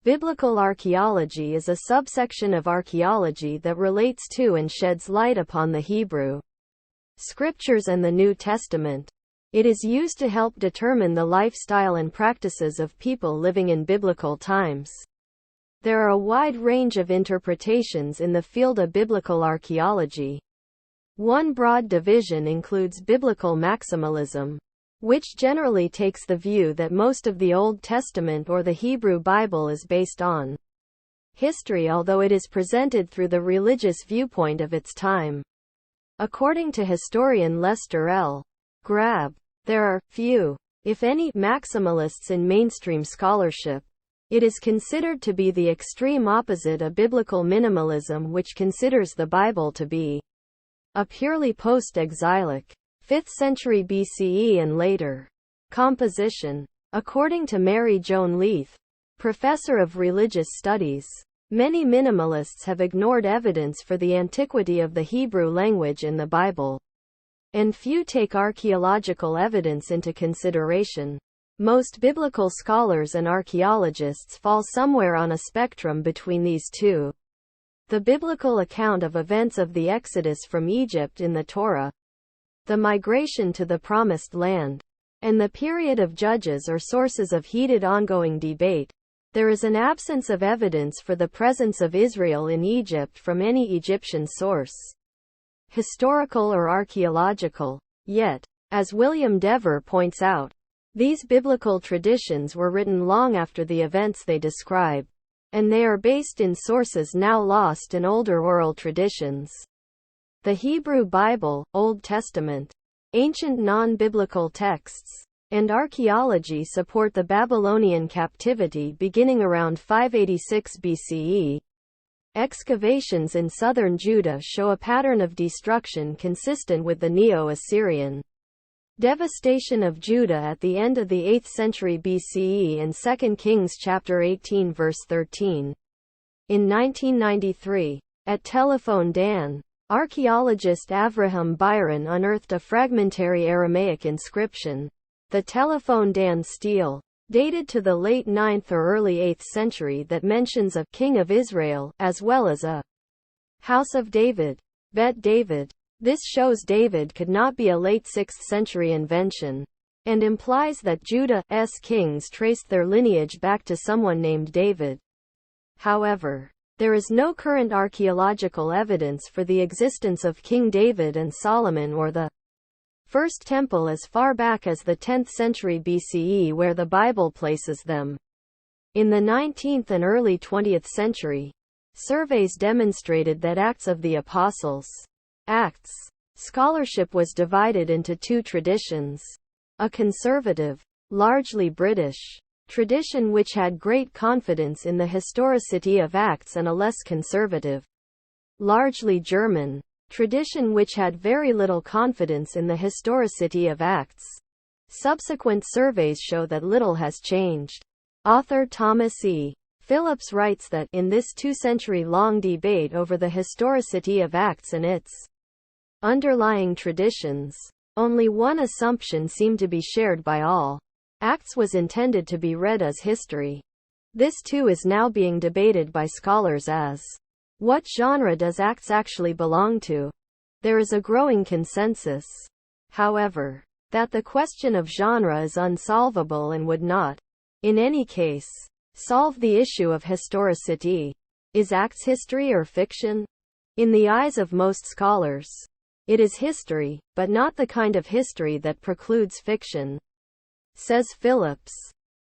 Biblical archaeology is a subsection of archaeology that relates to and sheds light upon the Hebrew Scriptures and the New Testament. It is used to help determine the lifestyle and practices of people living in biblical times. There are a wide range of interpretations in the field of biblical archaeology. One broad division includes biblical maximalism, which generally takes the view that most of the Old Testament or the Hebrew Bible is based on history, although it is presented through the religious viewpoint of its time. According to historian Lester L. Grab, there are few, if any, maximalists in mainstream scholarship. It is considered to be the extreme opposite of biblical minimalism, which considers the Bible to be a purely post-exilic 5th century BCE and later composition. According to Mary Joan Leith, professor of religious studies, many minimalists have ignored evidence for the antiquity of the Hebrew language in the Bible, and few take archaeological evidence into consideration. Most biblical scholars and archaeologists fall somewhere on a spectrum between these two. The biblical account of events of the Exodus from Egypt in the Torah, the migration to the Promised Land, and the period of Judges are sources of heated ongoing debate. There is an absence of evidence for the presence of Israel in Egypt from any Egyptian source, historical or archaeological. Yet, as William Dever points out, these biblical traditions were written long after the events they describe, and they are based in sources now lost in older oral traditions. The Hebrew Bible, Old Testament, ancient non-biblical texts, and archaeology support the Babylonian captivity beginning around 586 BCE. Excavations in southern Judah show a pattern of destruction consistent with the Neo-Assyrian devastation of Judah at the end of the 8th century BCE in 2 Kings chapter 18 verse 13. In 1993, at Telephone Dan, archaeologist Avraham Byron unearthed a fragmentary Aramaic inscription, the Telephone Dan stele, dated to the late 9th or early 8th century, that mentions a king of Israel, as well as a house of David, Bet David. This shows David could not be a late 6th century invention, and implies that Judah's kings traced their lineage back to someone named David. However, there is no current archaeological evidence for the existence of King David and Solomon or the First Temple as far back as the 10th century BCE, where the Bible places them. In the 19th and early 20th century, surveys demonstrated that Acts of the Apostles, Acts, scholarship was divided into two traditions: a conservative, largely British, tradition which had great confidence in the historicity of Acts, and a less conservative, largely German, tradition which had very little confidence in the historicity of Acts. Subsequent surveys show that little has changed. Author Thomas E. Phillips writes that, in this 2-century-long debate over the historicity of Acts and its underlying traditions, only one assumption seemed to be shared by all: Acts was intended to be read as history. This too is now being debated by scholars as, what genre does Acts actually belong to? There is a growing consensus, however, that the question of genre is unsolvable and would not, in any case, solve the issue of historicity. Is Acts history or fiction? In the eyes of most scholars, it is history, but not the kind of history that precludes fiction, says Phillips.